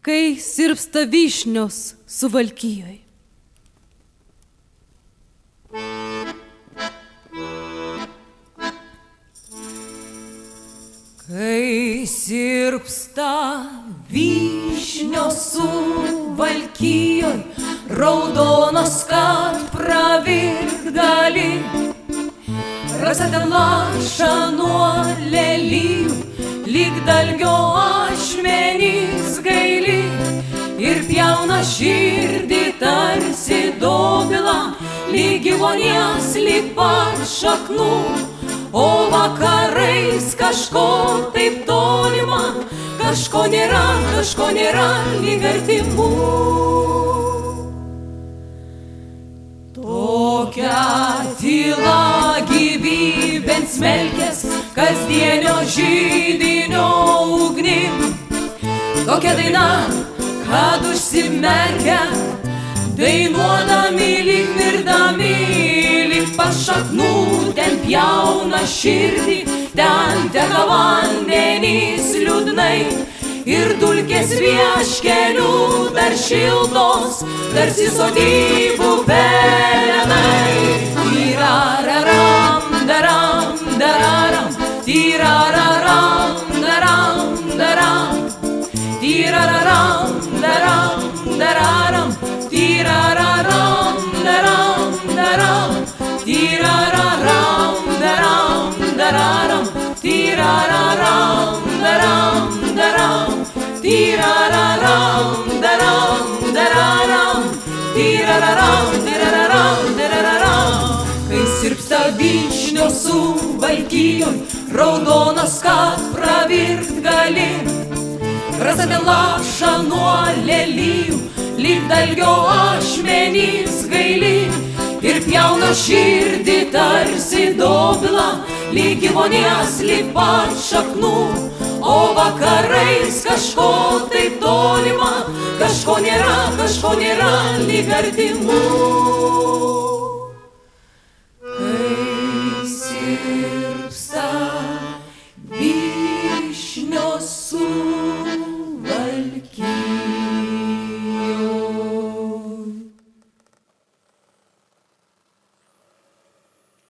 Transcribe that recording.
kai sirpsta vyšnios Suvalkijoj. Kai sirpsta vyšnios Suvalkijoj, raudonos, kad pravirt gali, rasa ten laša nuo lelijų, lyg dalgio ašmenys gaili, ir pjauna širdį tarsi dobila, lyg gyvonės, lyg pat šaknų. O vakarais kažko taip tolima, kažko nėra lyg artimų. Tokia tyla gyvybėn smelkės, kasdienio židinio ugnim. Tokia daina, kad užsimerkia, dainuodami lyg mirdami, lyg pašaknų ten pjauna širdį, ten teka vandenys liūdnai, ir dulkės vieškelių dar šiltos, tarsi sodybų pelenai. Tyrararam, daram, dararam, tyrararam, daram, daram, tyrararam, daram, dararam, tyrararam, daram, daram, tyrararam, daram, dararam, tyrararam, daram, daram, tyrararam, daram, dararam, tyrararam, tyrararam, tyrararam. Kai sirpsta vyšnios Suvalkijoj, raudonos, kad pravirt gali, rasa ten laša nuo lelijų, lyg dalgio ašmenys gaili, ir pjauna širdį tarsi dobila, lyg gyvonės, lyg pat šaknų. O vakarais kažko taip tolima, kažko nėra lyg artimų. Kai sirpsta vyšnios